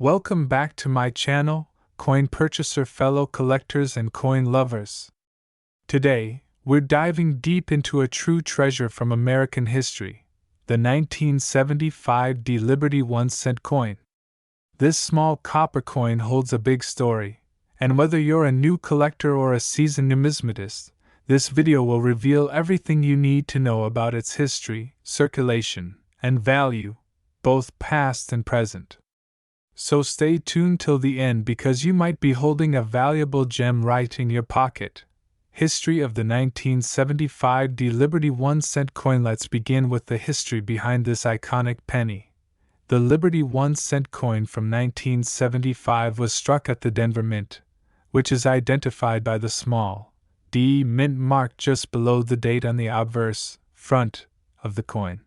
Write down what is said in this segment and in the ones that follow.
Welcome back to my channel, coin purchaser, fellow collectors, and coin lovers. Today, we're diving deep into a true treasure from American history, the 1975 D Liberty 1-cent coin. This small copper coin holds a big story, and whether you're a new collector or a seasoned numismatist, this video will reveal everything you need to know about its history, circulation, and value, both past and present. So stay tuned till the end because you might be holding a valuable gem right in your pocket. History of the 1975 D Liberty 1-cent coin. Let's begin with the history behind this iconic penny. The Liberty 1-cent coin from 1975 was struck at the Denver Mint, which is identified by the small D mint mark just below the date on the obverse front of the coin.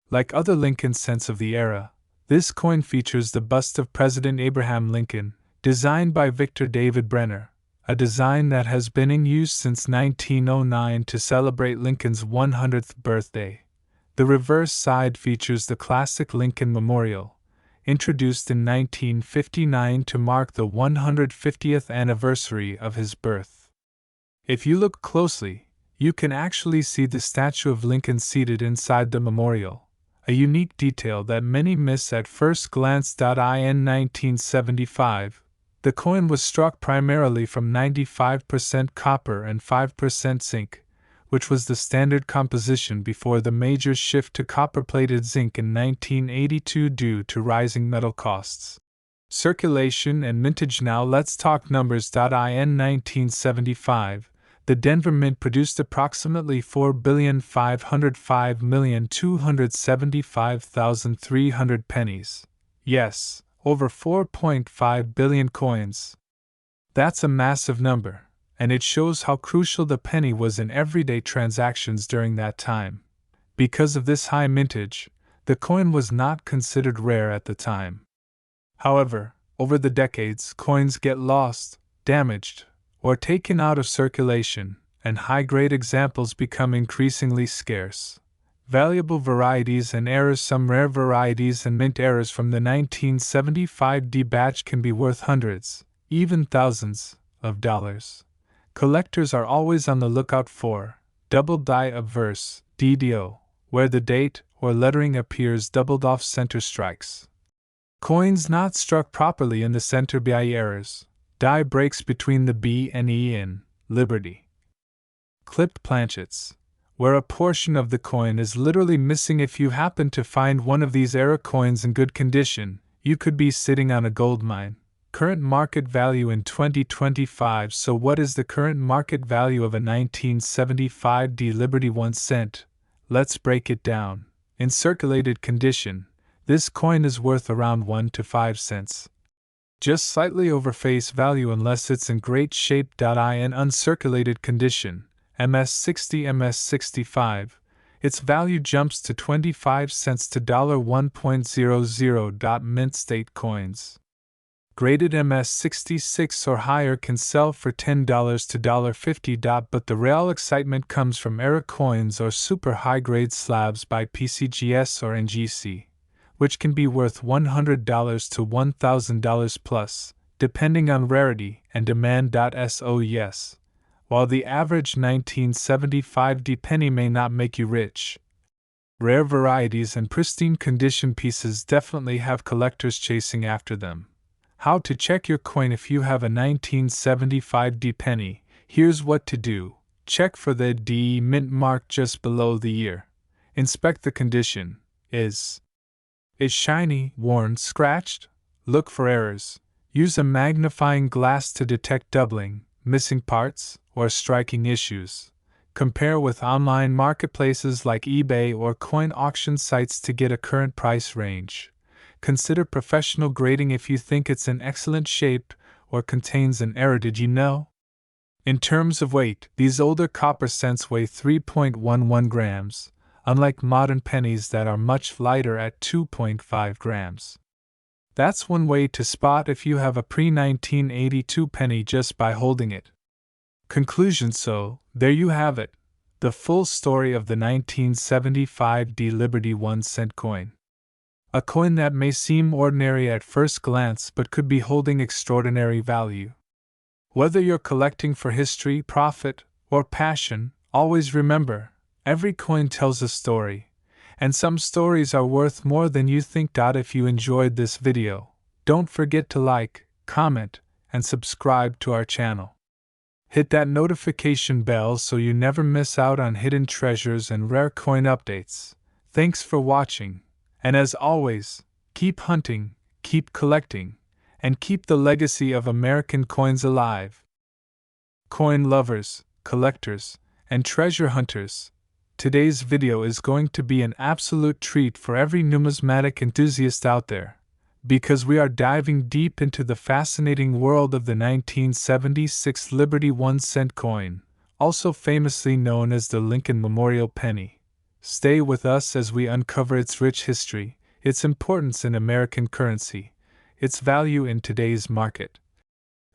Like other Lincoln cents of the era, this coin features the bust of President Abraham Lincoln, designed by Victor David Brenner, a design that has been in use since 1909 to celebrate Lincoln's 100th birthday. The reverse side features the classic Lincoln Memorial, introduced in 1959 to mark the 150th anniversary of his birth. If you look closely, you can actually see the statue of Lincoln seated inside the memorial, a unique detail that many miss at first glance. In 1975, the coin was struck primarily from 95% copper and 5% zinc, which was the standard composition before the major shift to copper-plated zinc in 1982 due to rising metal costs. Circulation and mintage. Now let's talk numbers. In 1975, the Denver Mint produced approximately 4,505,275,300 pennies. Yes, over 4.5 billion coins. That's a massive number, and it shows how crucial the penny was in everyday transactions during that time. Because of this high mintage, the coin was not considered rare at the time. However, over the decades, coins get lost, damaged, or taken out of circulation, and high-grade examples become increasingly scarce. Valuable varieties and errors. Some rare varieties and mint errors from the 1975 D batch can be worth hundreds, even thousands, of dollars. Collectors are always on the lookout for double die obverse, DDO, where the date or lettering appears doubled off center strikes. Coins not struck properly in the center by errors. Die breaks between the B and E in Liberty. Clipped planchets, where a portion of the coin is literally missing. If you happen to find one of these era coins in good condition, you could be sitting on a gold mine. Current market value in 2025. So what is the current market value of a 1975 D Liberty 1 cent? Let's break it down. In circulated condition, this coin is worth around 1 to 5 cents. Just slightly over face value unless it's in great shape. In uncirculated condition, MS60 MS65, its value jumps to 25 cents to $1.00. Mint state coins. Graded MS66 or higher can sell for $10 to $50. But the real excitement comes from era coins or super high-grade slabs by PCGS or NGC, which can be worth $100 to $1,000 plus, depending on rarity and demand. So yes, while the average 1975 D penny may not make you rich, rare varieties and pristine condition pieces definitely have collectors chasing after them. How to check your coin if you have a 1975 D penny? Here's what to do. Check for the D mint mark just below the year. Inspect the condition. Is shiny, worn, scratched? Look for errors. Use a magnifying glass to detect doubling, missing parts, or striking issues. Compare with online marketplaces like eBay or coin auction sites to get a current price range. Consider professional grading if you think it's in excellent shape or contains an error. Did you know? In terms of weight, these older copper cents weigh 3.11 grams. Unlike modern pennies that are much lighter at 2.5 grams. That's one way to spot if you have a pre-1982 penny just by holding it. Conclusion. So, there you have it, the full story of the 1975 D Liberty 1 cent coin. A coin that may seem ordinary at first glance but could be holding extraordinary value. Whether you're collecting for history, profit, or passion, always remember, every coin tells a story, and some stories are worth more than you think. If you enjoyed this video, don't forget to like, comment, and subscribe to our channel. Hit that notification bell so you never miss out on hidden treasures and rare coin updates. Thanks for watching, and as always, keep hunting, keep collecting, and keep the legacy of American coins alive. Coin lovers, collectors, and treasure hunters, today's video is going to be an absolute treat for every numismatic enthusiast out there, because we are diving deep into the fascinating world of the 1976 Liberty 1-cent coin, also famously known as the Lincoln Memorial Penny. Stay with us as we uncover its rich history, its importance in American currency, its value in today's market,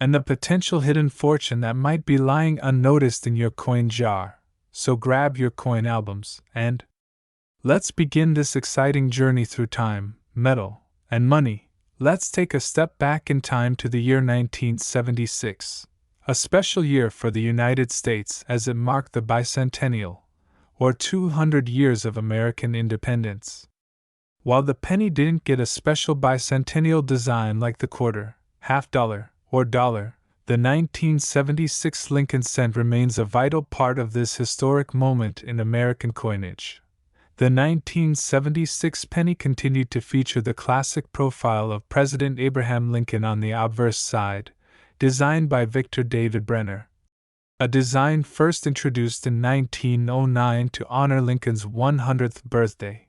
and the potential hidden fortune that might be lying unnoticed in your coin jar. So grab your coin albums and let's begin this exciting journey through time, metal, and money. Let's take a step back in time to the year 1976, a special year for the United States as it marked the bicentennial, or 200 years of American independence. While the penny didn't get a special bicentennial design like the quarter, half dollar, or dollar, the 1976 Lincoln cent remains a vital part of this historic moment in American coinage. The 1976 penny continued to feature the classic profile of President Abraham Lincoln on the obverse side, designed by Victor David Brenner. A design first introduced in 1909 to honor Lincoln's 100th birthday.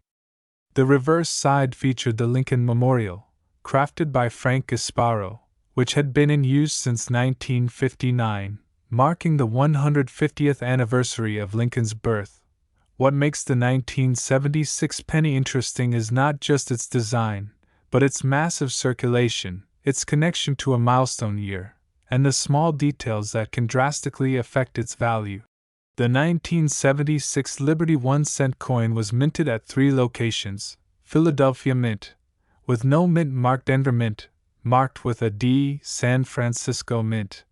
The reverse side featured the Lincoln Memorial, crafted by Frank Gasparo, which had been in use since 1959, marking the 150th anniversary of Lincoln's birth. What makes the 1976 penny interesting is not just its design, but its massive circulation, its connection to a milestone year, and the small details that can drastically affect its value. The 1976 Liberty 1-cent coin was minted at 3 locations: Philadelphia Mint, with no mint marked; Denver Mint, marked with a D; San Francisco Mint,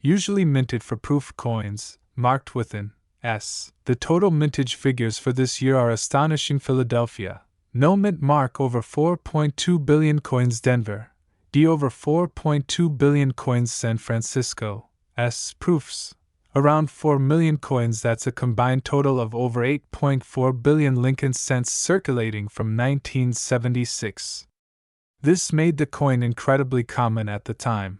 usually minted for proof coins, marked with an S. The total mintage figures for this year are astonishing: Philadelphia, no mint mark, over 4.2 billion coins; Denver, D, over 4.2 billion coins; San Francisco, S, proofs, around 4 million coins. That's a combined total of over 8.4 billion Lincoln cents circulating from 1976. This made the coin incredibly common at the time.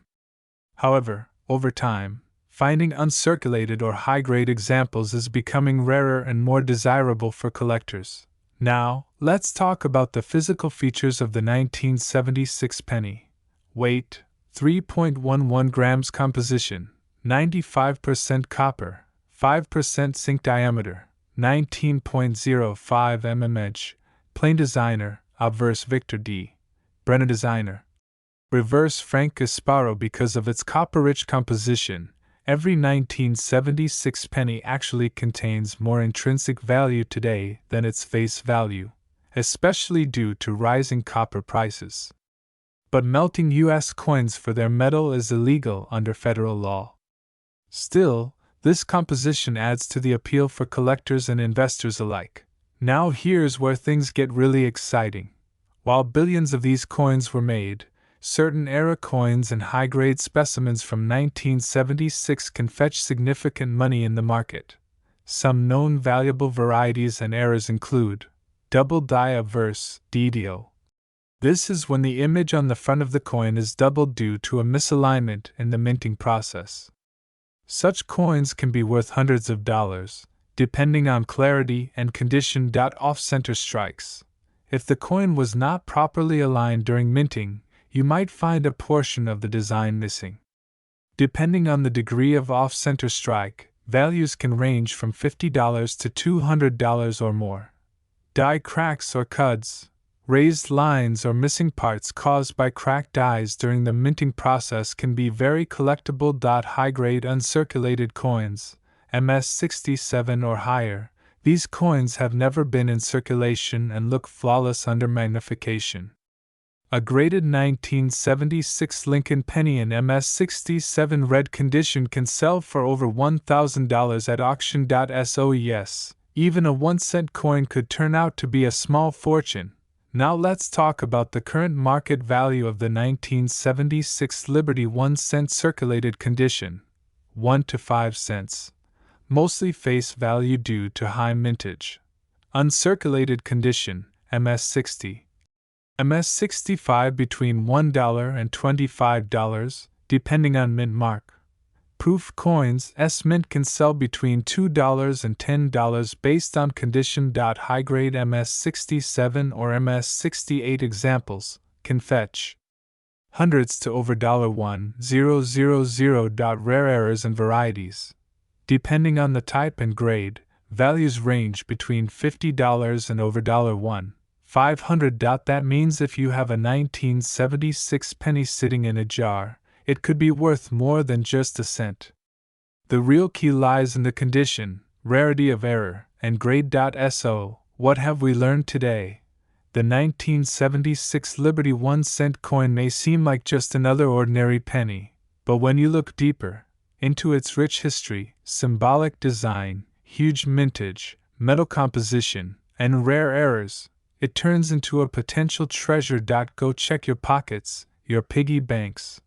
However, over time, finding uncirculated or high-grade examples is becoming rarer and more desirable for collectors. Now, let's talk about the physical features of the 1976 penny. Weight: 3.11 grams. Composition: 95% copper, 5% zinc. Diameter: 19.05 mm. Edge: plain. Designer: obverse Victor D. Brenner. Designer: reverse Frank Gasparo. Because of its copper-rich composition, every 1976 penny actually contains more intrinsic value today than its face value, especially due to rising copper prices. But melting U.S. coins for their metal is illegal under federal law. Still, this composition adds to the appeal for collectors and investors alike. Now here's where things get really exciting. While billions of these coins were made, certain era coins and high-grade specimens from 1976 can fetch significant money in the market. Some known valuable varieties and eras include double die obverse, DDO. This is when the image on the front of the coin is doubled due to a misalignment in the minting process. Such coins can be worth hundreds of dollars, depending on clarity and condition. Off-center strikes. If the coin was not properly aligned during minting, you might find a portion of the design missing. Depending on the degree of off-center strike, values can range from $50 to $200 or more. Die cracks or cuds, raised lines or missing parts caused by cracked dies during the minting process can be very collectible. High-grade uncirculated coins, MS-67 or higher, These coins have never been in circulation and look flawless under magnification. A graded 1976 Lincoln penny in MS67 red condition can sell for over $1,000 at auction.so. Yes, even a 1-cent coin could turn out to be a small fortune. Now let's talk about the current market value of the 1976 Liberty 1-cent circulated condition, 1 to 5 cents. Mostly face value due to high mintage. Uncirculated condition, MS60. MS65 between $1 and $25, depending on mint mark. Proof coins, S-Mint can sell between $2 and $10 based on condition. High grade MS67 or MS68 examples can fetch hundreds to over $1,000. Rare errors and varieties. Depending on the type and grade, values range between $50 and over $1,500. That means if you have a 1976 penny sitting in a jar, it could be worth more than just a cent. The real key lies in the condition, rarity of error, and grade.so. What have we learned today? The 1976 Liberty 1-cent coin may seem like just another ordinary penny, but when you look deeper into its rich history, symbolic design, huge mintage, metal composition, and rare errors, it turns into a potential treasure. Go check your pockets, your piggy banks,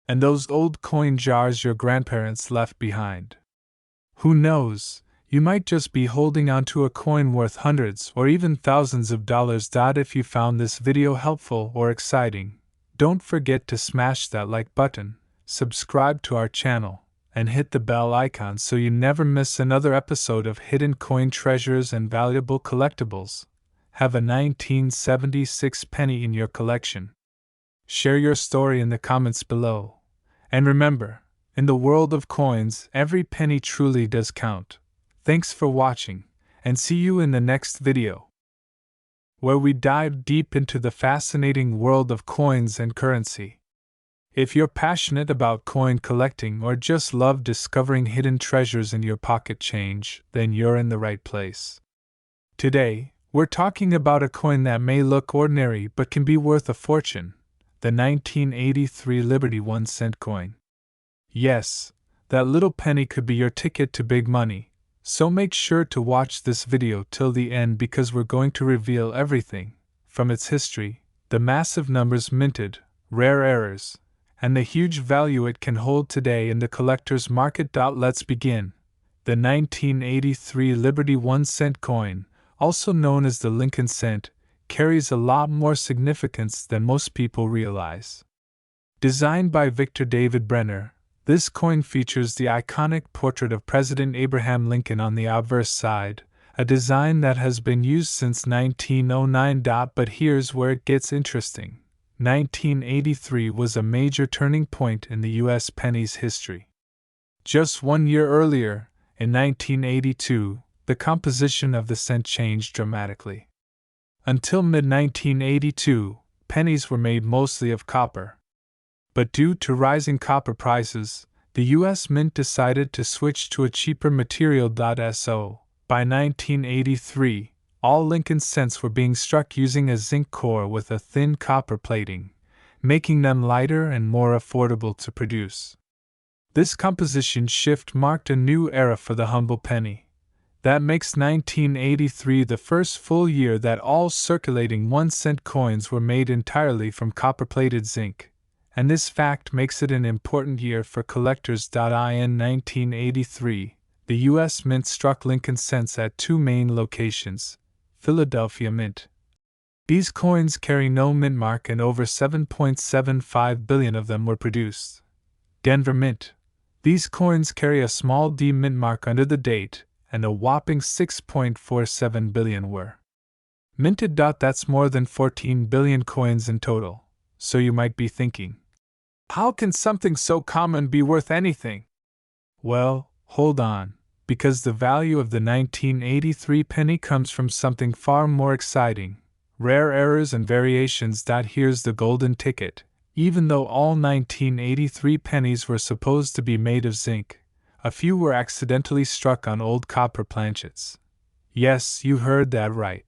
and those old coin jars your grandparents left behind. Who knows, you might just be holding onto a coin worth hundreds or even thousands of dollars. If you found this video helpful or exciting, don't forget to smash that like button, subscribe to our channel, and hit the bell icon so you never miss another episode of Hidden Coin Treasures and Valuable Collectibles. Have a 1976 penny in your collection. Share your story in the comments below. And remember, in the world of coins, every penny truly does count. Thanks for watching, and see you in the next video, where we dive deep into the fascinating world of coins and currency. If you're passionate about coin collecting or just love discovering hidden treasures in your pocket change, then you're in the right place. Today, we're talking about a coin that may look ordinary but can be worth a fortune. The 1983 Liberty 1-cent coin. Yes, that little penny could be your ticket to big money, so make sure to watch this video till the end because we're going to reveal everything, from its history, the massive numbers minted, rare errors, and the huge value it can hold today in the collector's market. Let's begin. The 1983 Liberty 1-cent coin, also known as the Lincoln cent, carries a lot more significance than most people realize. Designed by Victor David Brenner, this coin features the iconic portrait of President Abraham Lincoln on the obverse side, a design that has been used since 1909. But here's where it gets interesting. 1983 was a major turning point in the U.S. penny's history. Just 1 year earlier, in 1982, the composition of the cent changed dramatically. Until mid-1982, pennies were made mostly of copper. But due to rising copper prices, the U.S. Mint decided to switch to a cheaper material. So, by 1983, all Lincoln cents were being struck using a zinc core with a thin copper plating, making them lighter and more affordable to produce. This composition shift marked a new era for the humble penny. That makes 1983 the first full year that all circulating 1-cent coins were made entirely from copper-plated zinc, and this fact makes it an important year for collectors. In 1983, the U.S. Mint struck Lincoln cents at two main locations: Philadelphia Mint. These coins carry no mint mark and over 7.75 billion of them were produced. Denver Mint. These coins carry a small D mint mark under the date, and a whopping 6.47 billion were minted. That's more than 14 billion coins in total. So you might be thinking, how can something so common be worth anything? Well, hold on, because the value of the 1983 penny comes from something far more exciting: rare errors and variations. Here's the golden ticket. Even though all 1983 pennies were supposed to be made of zinc, a few were accidentally struck on old copper planchets. Yes, you heard that right.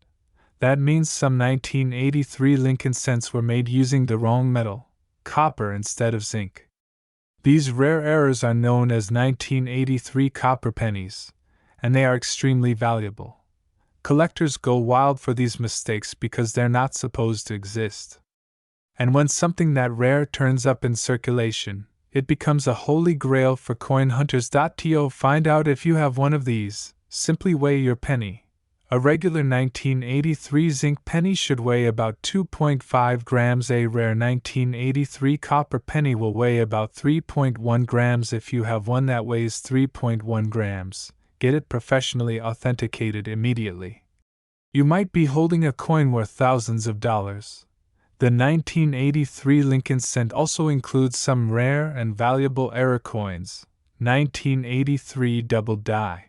That means some 1983 Lincoln cents were made using the wrong metal, copper instead of zinc. These rare errors are known as 1983 copper pennies, and they are extremely valuable. Collectors go wild for these mistakes because they're not supposed to exist. And when something that rare turns up in circulation, it becomes a holy grail for coin hunters. To find out if you have one of these, simply weigh your penny. A regular 1983 zinc penny should weigh about 2.5 grams. A rare 1983 copper penny will weigh about 3.1 grams. If you have one that weighs 3.1 grams, get it professionally authenticated immediately. You might be holding a coin worth thousands of dollars. The 1983 Lincoln cent also includes some rare and valuable error coins. 1983 double die.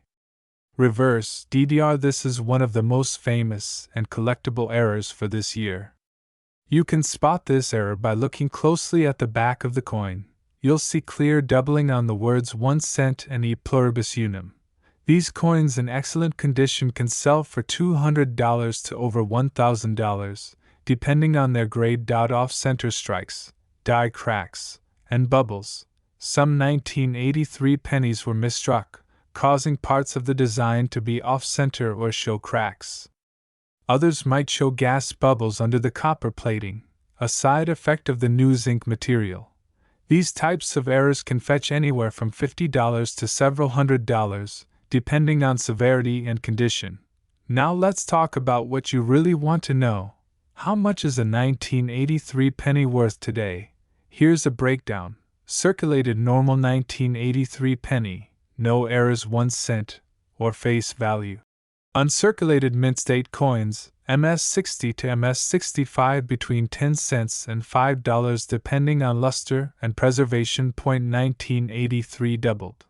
Reverse DDR. This is one of the most famous and collectible errors for this year. You can spot this error by looking closely at the back of the coin. You'll see clear doubling on the words 1 cent and e pluribus unum. These coins in excellent condition can sell for $200 to over $1,000, depending on their grade. Off-center strikes, die cracks, and bubbles. Some 1983 pennies were misstruck, causing parts of the design to be off-center or show cracks. Others might show gas bubbles under the copper plating, a side effect of the new zinc material. These types of errors can fetch anywhere from $50 to several $100s, depending on severity and condition. Now let's talk about what you really want to know. How much is a 1983 penny worth today? Here's a breakdown. Circulated normal 1983 penny, no errors 1 cent, or face value. Uncirculated mint state coins, MS-60 to MS-65 between 10 cents and $5 depending on luster and preservation. 1983 doubled.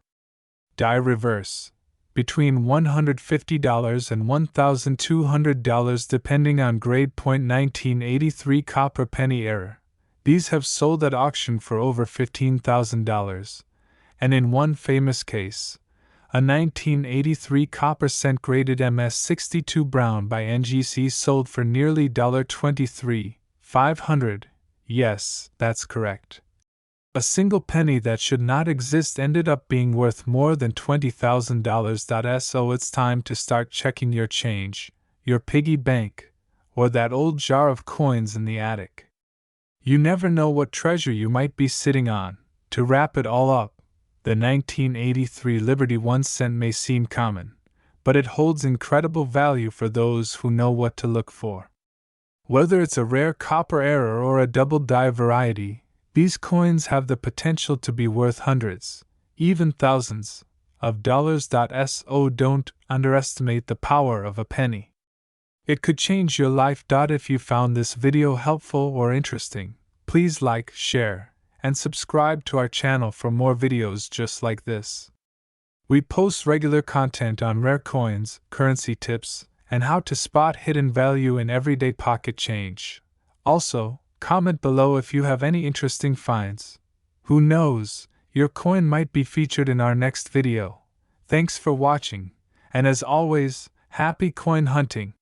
Die reverse, between $150 and $1,200 depending on grade. 1983 copper penny error. These have sold at auction for over $15,000, and in one famous case, a 1983 copper cent graded MS-62 brown by NGC sold for nearly $23,500. Yes, that's correct. A single penny that should not exist ended up being worth more than $20,000. So it's time to start checking your change, your piggy bank, or that old jar of coins in the attic. You never know what treasure you might be sitting on. To wrap it all up, the 1983 Liberty 1 cent may seem common, but it holds incredible value for those who know what to look for. Whether it's a rare copper error or a double die variety, these coins have the potential to be worth hundreds, even thousands, of dollars. So don't underestimate the power of a penny. It could change your life. If you found this video helpful or interesting, please like, share, and subscribe to our channel for more videos just like this. We post regular content on rare coins, currency tips, and how to spot hidden value in everyday pocket change. Also, comment below if you have any interesting finds. Who knows, your coin might be featured in our next video. Thanks for watching, and as always, happy coin hunting!